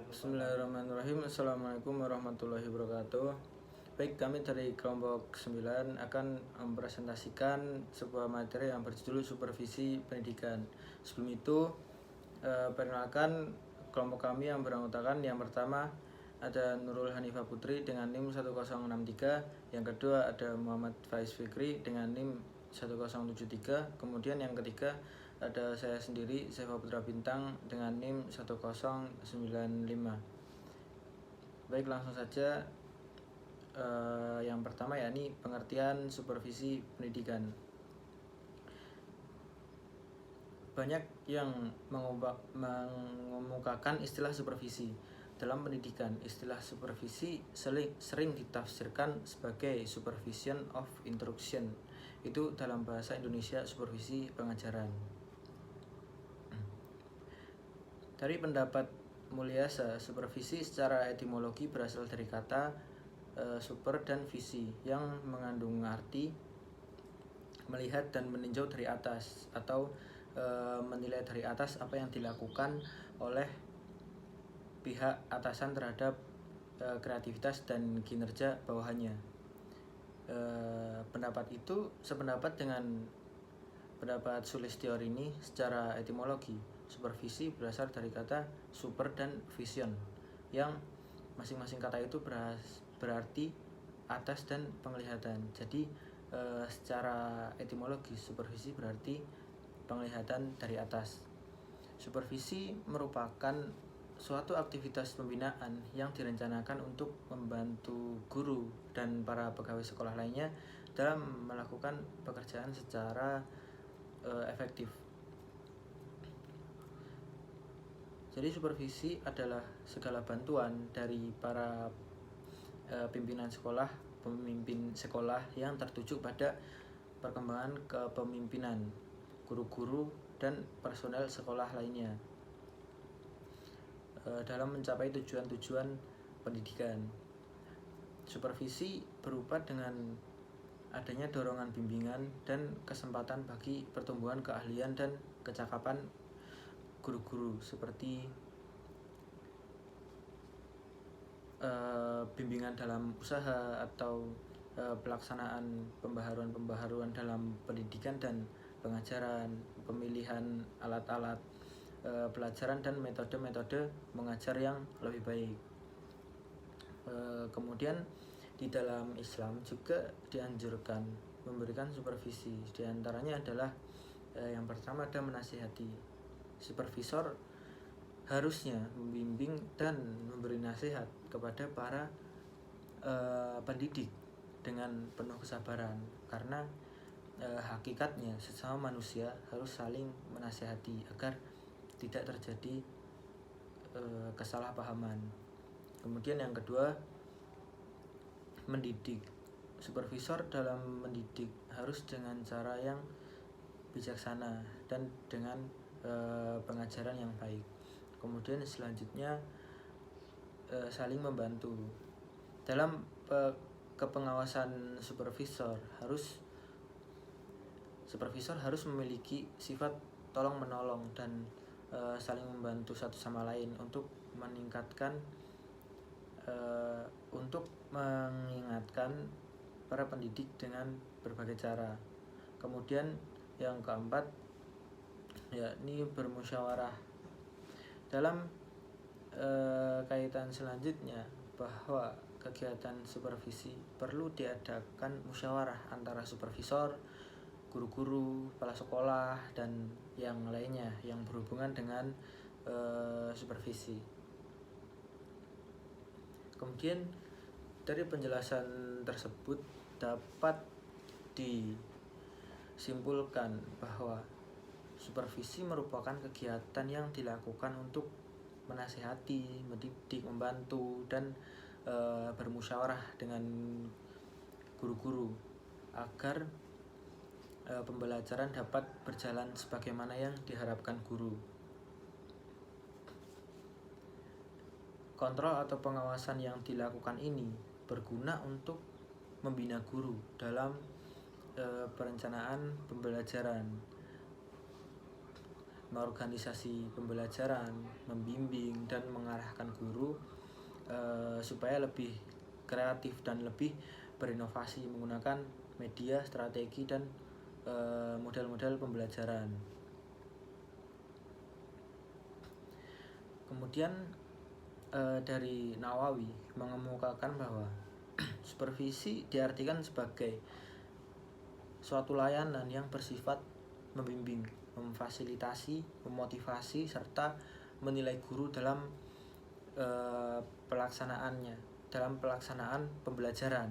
Bismillahirrahmanirrahim. Assalamualaikum warahmatullahi wabarakatuh. Baik, kami dari kelompok 9 akan mempresentasikan sebuah materi yang berjudul Supervisi Pendidikan. Sebelum itu, perkenalkan kelompok kami yang beranggotakan. Yang pertama ada Nurul Hanifah Putri dengan NIM 1063. Yang kedua ada Muhammad Faiz Fikri dengan NIM 1073. Kemudian yang ketiga ada saya sendiri, Seva Putra Bintang dengan NIM 1095. Baik, langsung saja. Yang pertama yakni pengertian supervisi pendidikan. Banyak yang mengemukakan istilah supervisi. Dalam pendidikan, istilah supervisi sering ditafsirkan sebagai supervision of instruction. Itu dalam bahasa Indonesia supervisi pengajaran. Dari pendapat Mulyasa, supervisi secara etimologi berasal dari kata super dan visi yang mengandung arti melihat dan meninjau dari atas atau menilai dari atas apa yang dilakukan oleh pihak atasan terhadap kreativitas dan kinerja bawahannya. Pendapat itu sependapat dengan pendapat Sulistyowardini secara etimologi. Supervisi berasal dari kata super dan vision yang masing-masing kata itu berarti atas dan penglihatan. Jadi secara etimologi supervisi berarti penglihatan dari atas. Supervisi merupakan suatu aktivitas pembinaan yang direncanakan untuk membantu guru dan para pegawai sekolah lainnya dalam melakukan pekerjaan secara efektif. Jadi supervisi adalah segala bantuan dari para pimpinan sekolah, pemimpin sekolah yang tertuju pada perkembangan kepemimpinan guru-guru dan personel sekolah lainnya dalam mencapai tujuan-tujuan pendidikan. Supervisi berupa dengan adanya dorongan bimbingan dan kesempatan bagi pertumbuhan keahlian dan kecakapan guru-guru seperti bimbingan dalam usaha atau pelaksanaan pembaharuan dalam pendidikan dan pengajaran, pemilihan alat-alat pelajaran dan metode-metode mengajar yang lebih baik. Kemudian di dalam Islam juga dianjurkan memberikan supervisi. Di antaranya adalah yang pertama ada menasihati. Supervisor harusnya membimbing dan memberi nasihat kepada para pendidik dengan penuh kesabaran, karena hakikatnya sesama manusia harus saling menasihati agar tidak terjadi kesalahpahaman. Kemudian yang kedua, mendidik. Supervisor dalam mendidik harus dengan cara yang bijaksana dan dengan pengajaran yang baik. Kemudian selanjutnya saling membantu. Dalam kepengawasan supervisor harus memiliki sifat tolong menolong dan saling membantu satu sama lain untuk mengingatkan para pendidik dengan berbagai cara. Kemudian yang keempat yakni bermusyawarah. Dalam kaitan selanjutnya, bahwa kegiatan supervisi perlu diadakan musyawarah antara supervisor, guru-guru, kepala sekolah, dan yang lainnya yang berhubungan dengan supervisi. Kemudian dari penjelasan tersebut dapat disimpulkan bahwa supervisi merupakan kegiatan yang dilakukan untuk menasihati, mendidik, membantu, dan bermusyawarah dengan guru-guru agar pembelajaran dapat berjalan sebagaimana yang diharapkan guru. Kontrol atau pengawasan yang dilakukan ini berguna untuk membina guru dalam perencanaan pembelajaran, mengorganisasi pembelajaran, membimbing dan mengarahkan guru supaya lebih kreatif dan lebih berinovasi menggunakan media, strategi dan model-model pembelajaran. Kemudian dari Nawawi mengemukakan bahwa supervisi diartikan sebagai suatu layanan yang bersifat membimbing, memfasilitasi, memotivasi serta menilai guru dalam pelaksanaan pembelajaran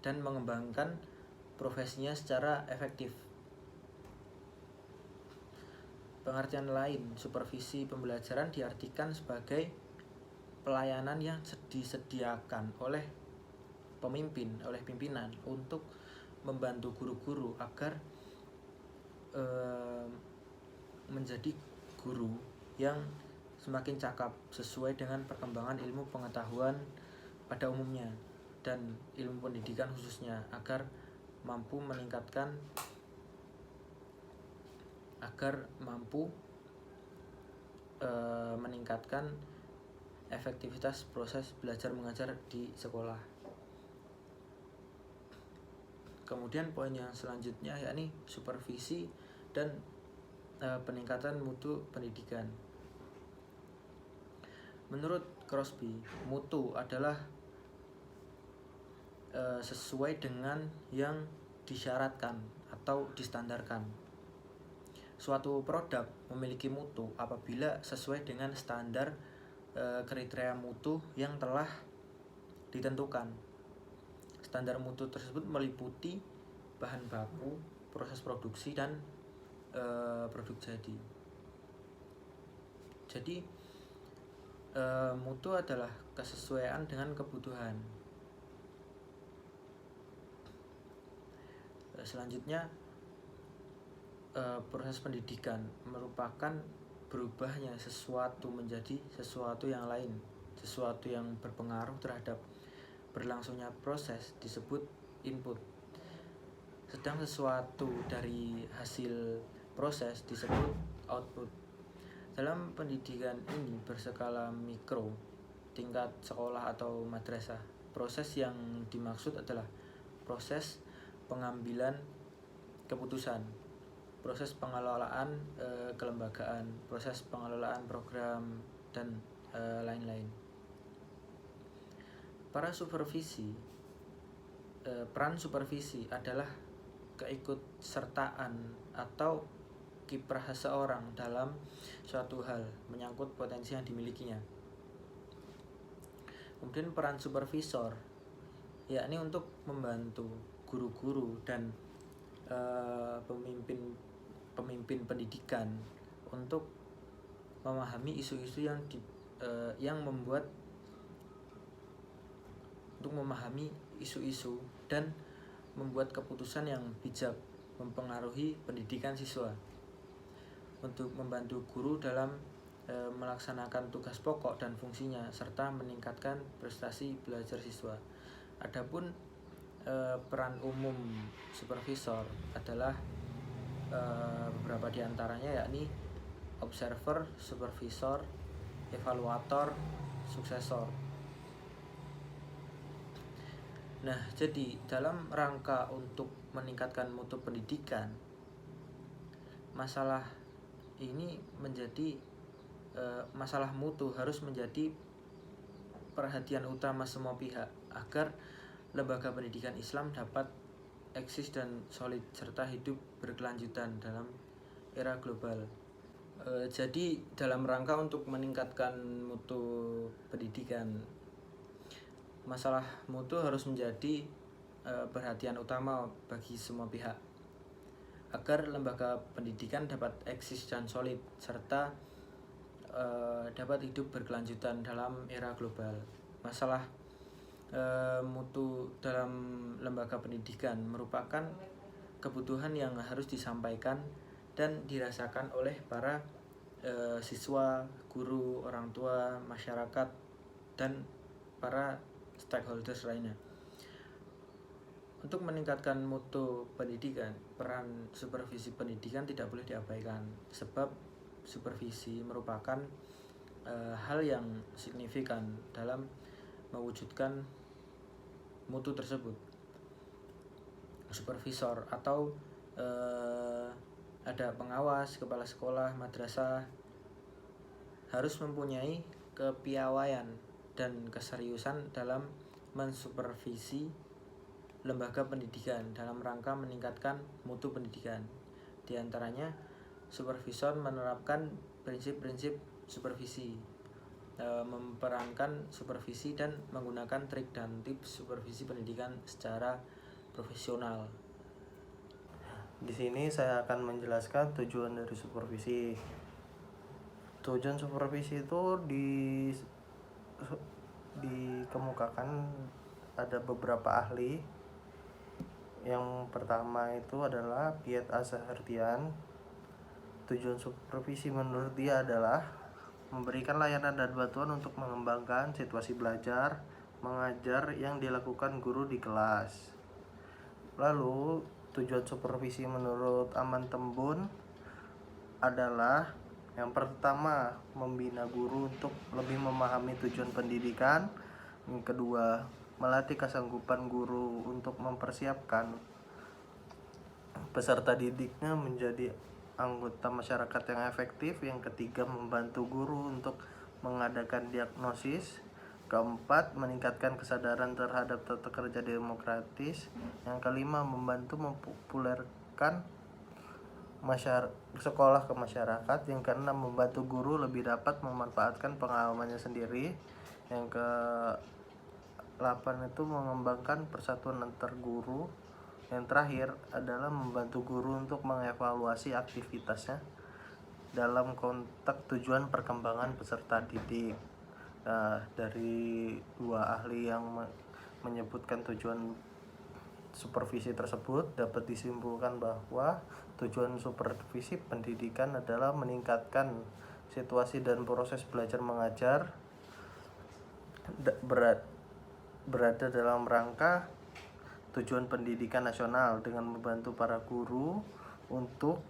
dan mengembangkan profesinya secara efektif. Pengertian lain, supervisi pembelajaran diartikan sebagai pelayanan yang disediakan oleh pimpinan untuk membantu guru-guru agar menjadi guru yang semakin cakap sesuai dengan perkembangan ilmu pengetahuan pada umumnya dan ilmu pendidikan khususnya, agar mampu meningkatkan efektivitas proses belajar mengajar di sekolah. Kemudian poin yang selanjutnya yakni supervisi dan peningkatan mutu pendidikan. Menurut Crosby, mutu adalah sesuai dengan yang disyaratkan atau distandarkan. Suatu produk memiliki mutu apabila sesuai dengan standar kriteria mutu yang telah ditentukan. Standar mutu tersebut meliputi bahan baku, proses produksi, dan produk jadi. Jadi mutu adalah kesesuaian dengan kebutuhan. Selanjutnya, proses pendidikan merupakan berubahnya sesuatu menjadi sesuatu yang lain, sesuatu yang berpengaruh terhadap berlangsungnya proses disebut input, sedang sesuatu dari hasil proses disebut output. Dalam pendidikan ini berskala mikro, tingkat sekolah atau madrasah, proses yang dimaksud adalah proses pengambilan keputusan, proses pengelolaan kelembagaan, proses pengelolaan program, dan lain-lain. Peran supervisi adalah keikutsertaan atau kiprah seseorang dalam suatu hal menyangkut potensi yang dimilikinya. Kemudian peran supervisor yakni untuk membantu guru-guru dan pemimpin pendidikan untuk memahami isu-isu dan membuat keputusan yang bijak mempengaruhi pendidikan siswa, untuk membantu guru dalam melaksanakan tugas pokok dan fungsinya serta meningkatkan prestasi belajar siswa. Adapun peran umum supervisor adalah beberapa diantaranya yakni observer, supervisor, evaluator, suksesor. Nah, jadi dalam rangka untuk meningkatkan mutu pendidikan, masalah mutu harus menjadi perhatian utama semua pihak agar lembaga pendidikan Islam dapat eksis dan solid serta hidup berkelanjutan dalam era global. Jadi dalam rangka untuk meningkatkan mutu pendidikan, masalah mutu harus menjadi perhatian utama bagi semua pihak agar lembaga pendidikan dapat eksis dan solid serta dapat hidup berkelanjutan dalam era global. Masalah mutu dalam lembaga pendidikan merupakan kebutuhan yang harus disampaikan dan dirasakan oleh para siswa, guru, orang tua, masyarakat, dan para stakeholders lainnya. Untuk meningkatkan mutu pendidikan, peran supervisi pendidikan tidak boleh diabaikan, sebab supervisi merupakan hal yang signifikan dalam mewujudkan mutu tersebut. Supervisor atau ada pengawas, kepala sekolah, madrasah harus mempunyai kepiawaian dan keseriusan dalam mensupervisi lembaga pendidikan dalam rangka meningkatkan mutu pendidikan. Di antaranya, supervisor menerapkan prinsip-prinsip supervisi, memperankan supervisi dan menggunakan trik dan tips supervisi pendidikan secara profesional. Di sini saya akan menjelaskan tujuan dari supervisi. Tujuan supervisi itu dikemukakan ada beberapa ahli. Yang pertama itu adalah Piet Azhartian. Tujuan supervisi menurut dia adalah memberikan layanan dan bantuan untuk mengembangkan situasi belajar, mengajar yang dilakukan guru di kelas. Lalu, tujuan supervisi menurut Aman Tembun adalah yang pertama, membina guru untuk lebih memahami tujuan pendidikan. Yang kedua, melatih kesanggupan guru untuk mempersiapkan peserta didiknya menjadi anggota masyarakat yang efektif. Yang ketiga, membantu guru untuk mengadakan diagnosis. Keempat, meningkatkan kesadaran terhadap tata kerja demokratis. Yang kelima, membantu mempopulerkan sekolah ke masyarakat. Yang keenam, membantu guru lebih dapat memanfaatkan pengalamannya sendiri. Yang ke-8 itu mengembangkan persatuan antar guru. Yang terakhir adalah membantu guru untuk mengevaluasi aktivitasnya dalam konteks tujuan perkembangan peserta didik. Nah, dari dua ahli yang menyebutkan tujuan supervisi tersebut, dapat disimpulkan bahwa tujuan supervisi pendidikan adalah meningkatkan situasi dan proses belajar mengajar berada dalam rangka tujuan pendidikan nasional dengan membantu para guru untuk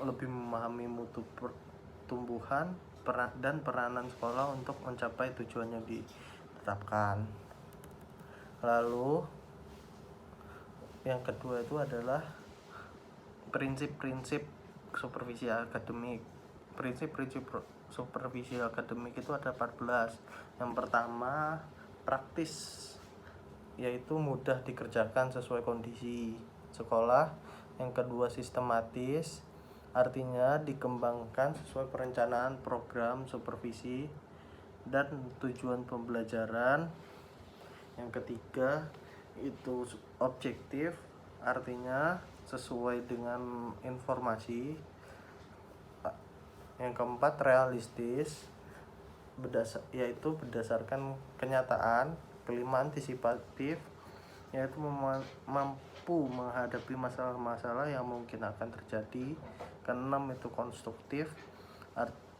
lebih memahami mutu pertumbuhan dan peranan sekolah untuk mencapai tujuan yang ditetapkan. Lalu yang kedua itu adalah prinsip-prinsip supervisi akademik. Prinsip-prinsip supervisi akademik itu ada 14. Yang pertama, praktis, yaitu mudah dikerjakan sesuai kondisi sekolah. Yang kedua, sistematis, artinya dikembangkan sesuai perencanaan program supervisi dan tujuan pembelajaran. Yang ketiga, itu objektif, artinya sesuai dengan informasi. Yang keempat, realistis, yaitu berdasarkan kenyataan. Kelima, antisipatif, yaitu mampu menghadapi masalah-masalah yang mungkin akan terjadi. Keenam, itu konstruktif,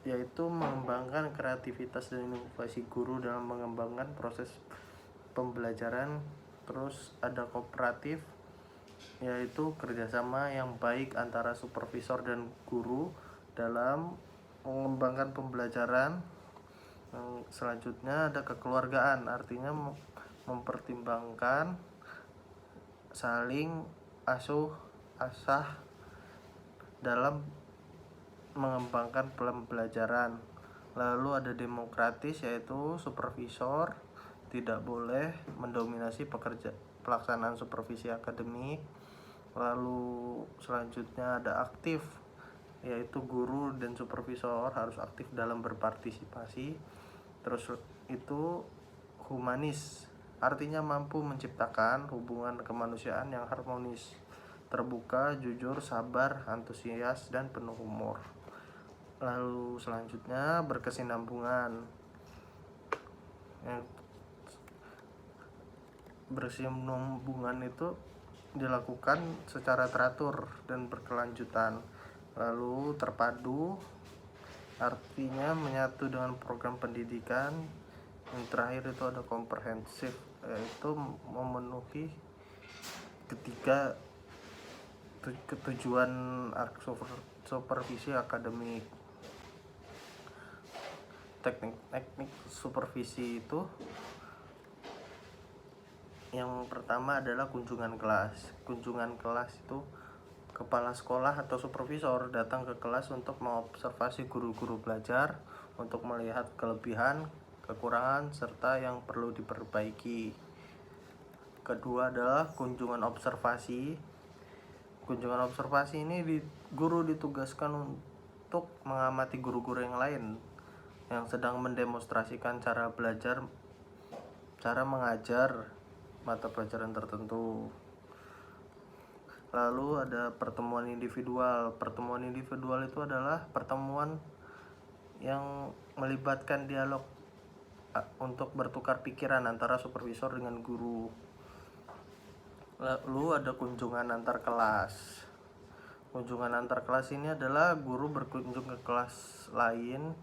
yaitu mengembangkan kreativitas dan inovasi guru dalam mengembangkan proses pembelajaran. Terus ada kooperatif, yaitu kerjasama yang baik antara supervisor dan guru dalam mengembangkan pembelajaran. Selanjutnya ada kekeluargaan, artinya mempertimbangkan saling asah dalam mengembangkan pembelajaran. Lalu ada demokratis, yaitu supervisor tidak boleh mendominasi pelaksanaan supervisi akademik. Lalu selanjutnya ada aktif, yaitu guru dan supervisor harus aktif dalam berpartisipasi. Terus itu humanis, artinya mampu menciptakan hubungan kemanusiaan yang harmonis, terbuka, jujur, sabar, antusias, dan penuh humor. Lalu selanjutnya berkesinambungan. Berkesinambungan itu dilakukan secara teratur dan berkelanjutan. Lalu terpadu, artinya menyatu dengan program pendidikan. Yang terakhir itu ada komprehensif, yaitu memenuhi Ketiga, ketujuan supervisi akademik. Teknik supervisi itu yang pertama adalah kunjungan kelas. Kunjungan kelas itu kepala sekolah atau supervisor datang ke kelas untuk mengobservasi guru-guru belajar untuk melihat kelebihan, kekurangan, serta yang perlu diperbaiki. Kedua adalah kunjungan observasi. Kunjungan observasi ini guru ditugaskan untuk mengamati guru-guru yang lain yang sedang mendemonstrasikan cara belajar, cara mengajar mata pelajaran tertentu. Lalu ada pertemuan individual. Pertemuan individual itu adalah pertemuan yang melibatkan dialog untuk bertukar pikiran antara supervisor dengan guru. Lalu ada kunjungan antar kelas. Kunjungan antar kelas ini adalah guru berkunjung ke kelas lain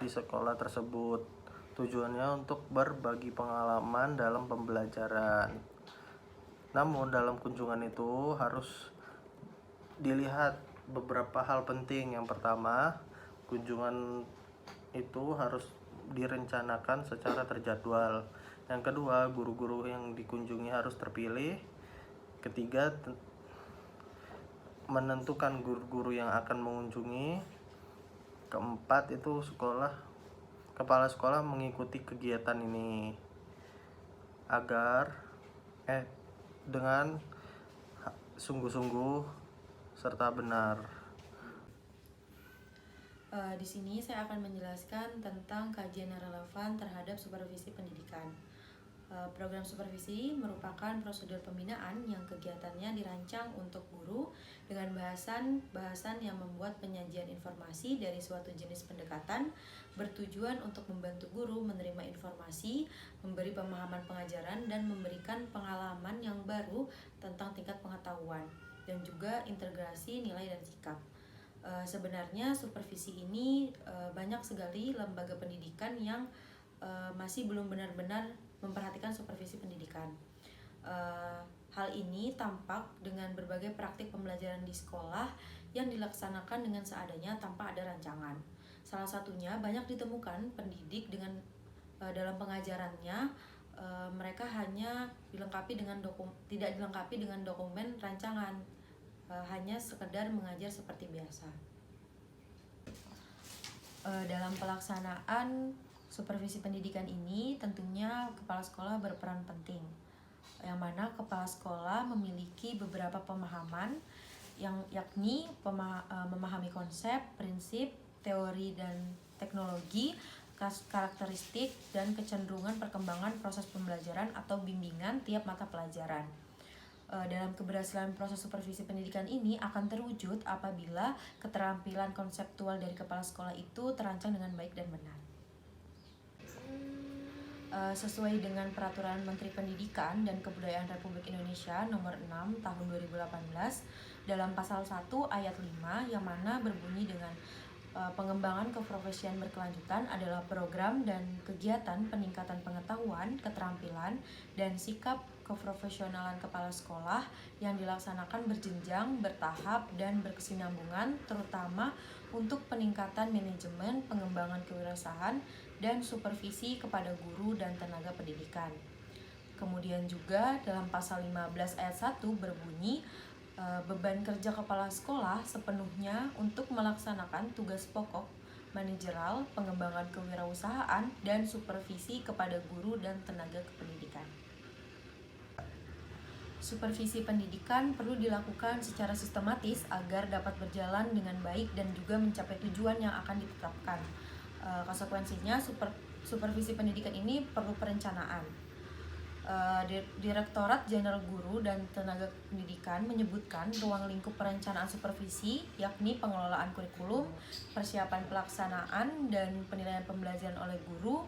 di sekolah tersebut. Tujuannya untuk berbagi pengalaman dalam pembelajaran. Namun dalam kunjungan itu harus dilihat beberapa hal penting. Yang pertama, kunjungan itu harus direncanakan secara terjadwal. Yang kedua, guru-guru yang dikunjungi harus terpilih. Ketiga, menentukan guru-guru yang akan mengunjungi. Keempat, itu kepala sekolah mengikuti kegiatan ini agar dengan sungguh-sungguh serta benar. Di sini saya akan menjelaskan tentang kajian yang relevan terhadap supervisi pendidikan. Program supervisi merupakan prosedur pembinaan yang kegiatannya dirancang untuk guru dengan bahasan yang membuat penyajian informasi dari suatu jenis pendekatan bertujuan untuk membantu guru menerima informasi, memberi pemahaman pengajaran, dan memberikan pengalaman yang baru tentang tingkat pengetahuan dan juga integrasi nilai dan sikap. Sebenarnya supervisi ini banyak sekali lembaga pendidikan yang masih belum benar-benar memperhatikan supervisi pendidikan. Hal ini tampak dengan berbagai praktik pembelajaran di sekolah yang dilaksanakan dengan seadanya tanpa ada rancangan. Salah satunya banyak ditemukan pendidik dengan dalam pengajarannya mereka hanya tidak dilengkapi dengan dokumen rancangan, hanya sekedar mengajar seperti biasa. Dalam pelaksanaan supervisi pendidikan ini tentunya kepala sekolah berperan penting, yang mana kepala sekolah memiliki beberapa pemahaman yakni memahami konsep, prinsip, teori dan teknologi, karakteristik dan kecenderungan perkembangan proses pembelajaran atau bimbingan tiap mata pelajaran. Dalam keberhasilan proses supervisi pendidikan ini akan terwujud apabila keterampilan konseptual dari kepala sekolah itu terancang dengan baik dan benar. Sesuai dengan Peraturan Menteri Pendidikan dan Kebudayaan Republik Indonesia Nomor 6 Tahun 2018 dalam Pasal 1 Ayat 5 yang mana berbunyi dengan pengembangan keprofesian berkelanjutan adalah program dan kegiatan peningkatan pengetahuan, keterampilan, dan sikap keprofesionalan kepala sekolah yang dilaksanakan berjenjang, bertahap, dan berkesinambungan terutama untuk peningkatan manajemen, pengembangan kewirausahaan, dan supervisi kepada guru dan tenaga pendidikan. Kemudian juga dalam pasal 15 ayat 1 berbunyi beban kerja kepala sekolah sepenuhnya untuk melaksanakan tugas pokok manajerial, pengembangan kewirausahaan, dan supervisi kepada guru dan tenaga kependidikan. Supervisi pendidikan perlu dilakukan secara sistematis agar dapat berjalan dengan baik dan juga mencapai tujuan yang akan ditetapkan. Konsekuensinya supervisi pendidikan ini perlu perencanaan. Direktorat Jenderal Guru dan Tenaga Pendidikan menyebutkan ruang lingkup perencanaan supervisi yakni pengelolaan kurikulum, persiapan pelaksanaan dan penilaian pembelajaran oleh guru,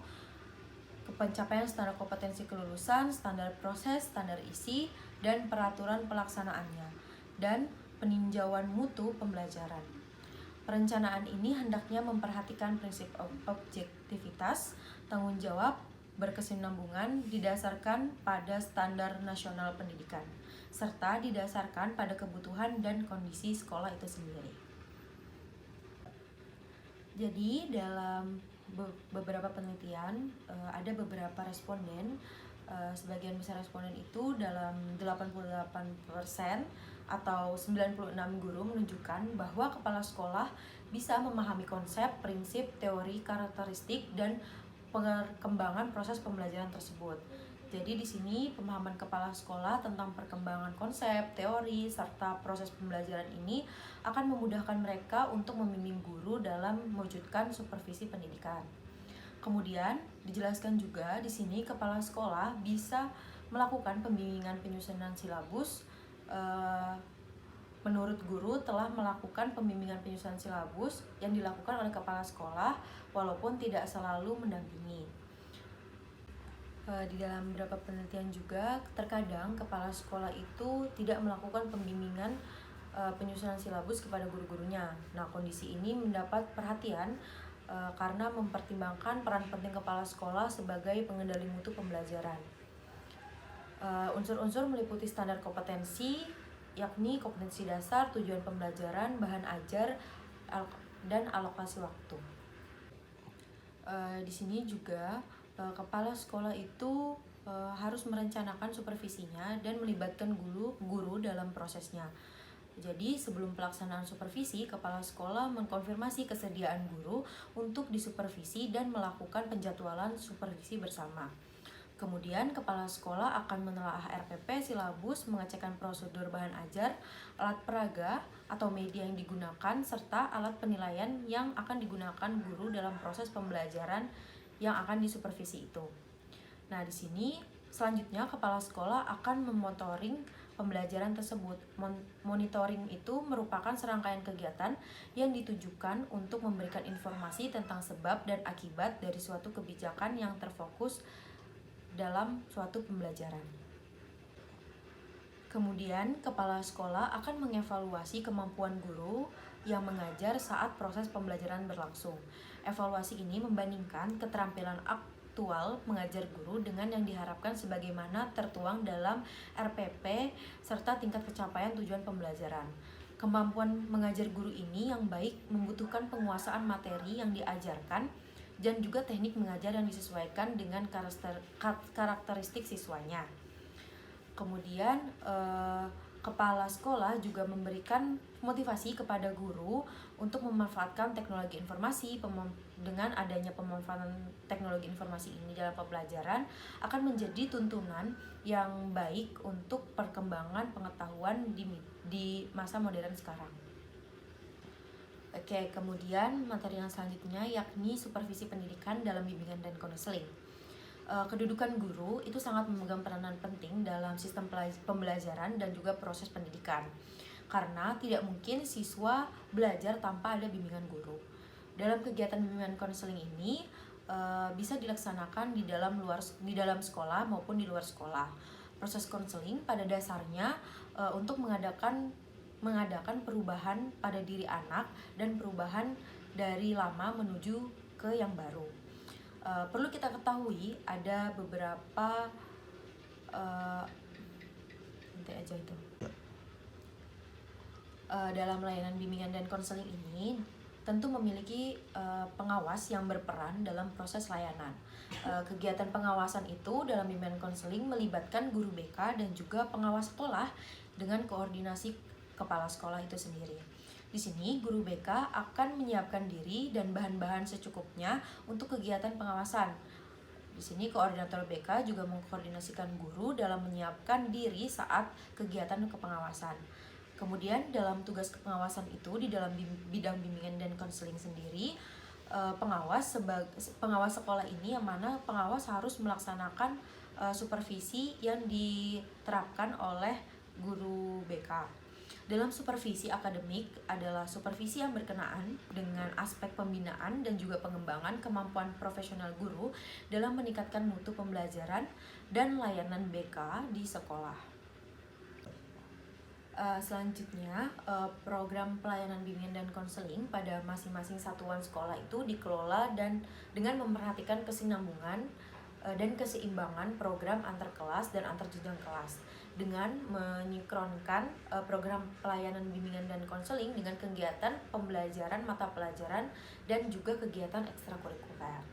pencapaian standar kompetensi kelulusan, standar proses, standar isi, dan peraturan pelaksanaannya, dan peninjauan mutu pembelajaran. Perencanaan ini hendaknya memperhatikan prinsip objektivitas, tanggung jawab, berkesinambungan didasarkan pada standar nasional pendidikan, serta didasarkan pada kebutuhan dan kondisi sekolah itu sendiri. Jadi dalam beberapa penelitian ada beberapa responden, sebagian besar responden itu dalam 88% atau 96 guru menunjukkan bahwa kepala sekolah bisa memahami konsep, prinsip, teori, karakteristik, dan perkembangan proses pembelajaran tersebut. Jadi di sini pemahaman kepala sekolah tentang perkembangan konsep, teori, serta proses pembelajaran ini akan memudahkan mereka untuk membimbing guru dalam mewujudkan supervisi pendidikan. Kemudian dijelaskan juga di sini kepala sekolah bisa melakukan pembimbingan penyusunan silabus. Menurut guru telah melakukan pembimbingan penyusunan silabus yang dilakukan oleh kepala sekolah walaupun tidak selalu mendampingi. Di dalam beberapa penelitian juga terkadang kepala sekolah itu tidak melakukan pembimbingan penyusunan silabus kepada guru-gurunya. Nah, kondisi ini mendapat perhatian karena mempertimbangkan peran penting kepala sekolah sebagai pengendali mutu pembelajaran. Unsur-unsur meliputi standar kompetensi, yakni kompetensi dasar, tujuan pembelajaran, bahan ajar, dan alokasi waktu. Di sini juga kepala sekolah itu harus merencanakan supervisinya dan melibatkan guru dalam prosesnya. Jadi sebelum pelaksanaan supervisi, kepala sekolah mengkonfirmasi kesediaan guru untuk disupervisi dan melakukan penjadwalan supervisi bersama. Kemudian kepala sekolah akan menelaah RPP, silabus, mengecekkan prosedur bahan ajar, alat peraga atau media yang digunakan, serta alat penilaian yang akan digunakan guru dalam proses pembelajaran yang akan disupervisi itu. Nah, di sini selanjutnya kepala sekolah akan memonitoring pembelajaran tersebut. Monitoring itu merupakan serangkaian kegiatan yang ditujukan untuk memberikan informasi tentang sebab dan akibat dari suatu kebijakan yang terfokus dalam suatu pembelajaran. Kemudian, kepala sekolah akan mengevaluasi kemampuan guru yang mengajar saat proses pembelajaran berlangsung. Evaluasi ini membandingkan keterampilan aktual mengajar guru dengan yang diharapkan sebagaimana tertuang dalam RPP serta tingkat pencapaian tujuan pembelajaran. Kemampuan mengajar guru ini yang baik membutuhkan penguasaan materi yang diajarkan dan juga teknik mengajar yang disesuaikan dengan karakteristik siswanya. Kemudian kepala sekolah juga memberikan motivasi kepada guru untuk memanfaatkan teknologi informasi. Dengan adanya pemanfaatan teknologi informasi ini dalam pembelajaran akan menjadi tuntunan yang baik untuk perkembangan pengetahuan di masa modern sekarang. Oke, kemudian materi yang selanjutnya yakni supervisi pendidikan dalam bimbingan dan konseling. Kedudukan guru itu sangat memegang peranan penting dalam sistem pembelajaran dan juga proses pendidikan. Karena tidak mungkin siswa belajar tanpa ada bimbingan guru. Dalam kegiatan bimbingan konseling ini bisa dilaksanakan di dalam sekolah maupun di luar sekolah. Proses konseling pada dasarnya untuk mengadakan perubahan pada diri anak dan perubahan dari lama menuju ke yang baru. Perlu kita ketahui ada beberapa dalam layanan bimbingan dan konseling ini tentu memiliki pengawas yang berperan dalam proses layanan. Kegiatan pengawasan itu dalam bimbingan konseling melibatkan guru BK dan juga pengawas sekolah dengan koordinasi kepala sekolah itu sendiri. Di sini guru BK akan menyiapkan diri dan bahan-bahan secukupnya untuk kegiatan pengawasan. Di sini koordinator BK juga mengkoordinasikan guru dalam menyiapkan diri saat kegiatan kepengawasan. Kemudian dalam tugas pengawasan itu di dalam bidang bimbingan dan konseling sendiri, pengawas sekolah ini yang mana pengawas harus melaksanakan supervisi yang diterapkan oleh guru BK. Dalam supervisi akademik adalah supervisi yang berkenaan dengan aspek pembinaan dan juga pengembangan kemampuan profesional guru dalam meningkatkan mutu pembelajaran dan layanan BK di sekolah. Selanjutnya, program pelayanan bimbingan dan konseling pada masing-masing satuan sekolah itu dikelola dan dengan memperhatikan kesinambungan dan keseimbangan program antar kelas dan antar jenjang kelas dengan menyinkronkan program pelayanan bimbingan dan konseling dengan kegiatan pembelajaran mata pelajaran dan juga kegiatan ekstrakurikuler.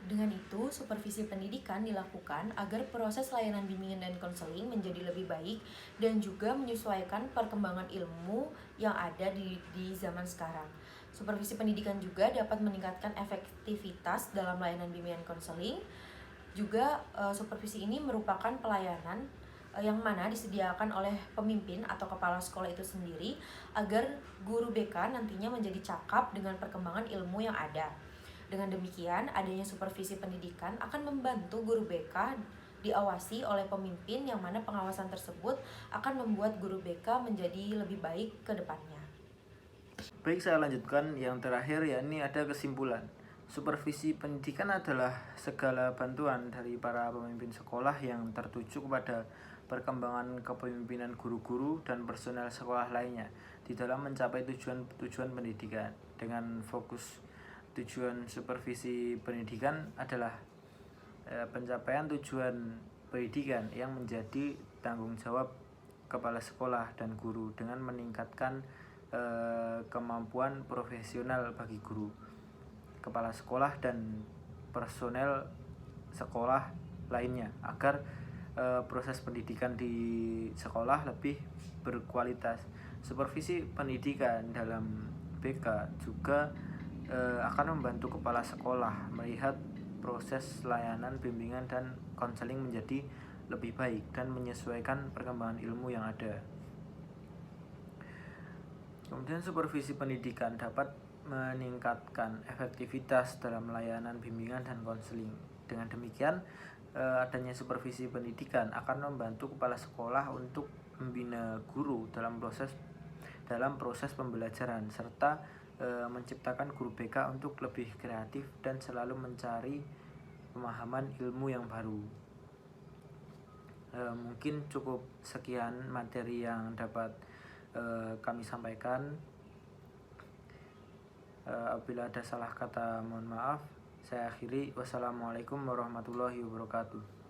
Dengan itu, supervisi pendidikan dilakukan agar proses layanan bimbingan dan konseling menjadi lebih baik dan juga menyesuaikan perkembangan ilmu yang ada di zaman sekarang. Supervisi pendidikan juga dapat meningkatkan efektivitas dalam layanan bimbingan konseling. Juga supervisi ini merupakan pelayanan yang mana disediakan oleh pemimpin atau kepala sekolah itu sendiri agar guru BK nantinya menjadi cakap dengan perkembangan ilmu yang ada. Dengan demikian, adanya supervisi pendidikan akan membantu guru BK diawasi oleh pemimpin yang mana pengawasan tersebut akan membuat guru BK menjadi lebih baik ke depannya. Baik, saya lanjutkan yang terakhir, yakni ada kesimpulan. Supervisi pendidikan adalah segala bantuan dari para pemimpin sekolah yang tertuju kepada perkembangan kepemimpinan guru-guru dan personel sekolah lainnya di dalam mencapai tujuan pendidikan. Dengan fokus tujuan supervisi pendidikan adalah pencapaian tujuan pendidikan yang menjadi tanggung jawab kepala sekolah dan guru dengan meningkatkan kemampuan profesional bagi guru, kepala sekolah dan personel sekolah lainnya agar proses pendidikan di sekolah lebih berkualitas. Supervisi pendidikan dalam BK juga akan membantu kepala sekolah melihat proses layanan bimbingan dan konseling menjadi lebih baik dan menyesuaikan perkembangan ilmu yang ada. Kemudian supervisi pendidikan dapat meningkatkan efektivitas dalam layanan bimbingan dan konseling. Dengan demikian, adanya supervisi pendidikan akan membantu kepala sekolah untuk membina guru dalam proses pembelajaran serta menciptakan guru BK untuk lebih kreatif dan selalu mencari pemahaman ilmu yang baru. Mungkin cukup sekian materi yang dapat kami sampaikan. Apabila ada salah kata mohon maaf. Saya akhiri. Wassalamualaikum warahmatullahi wabarakatuh.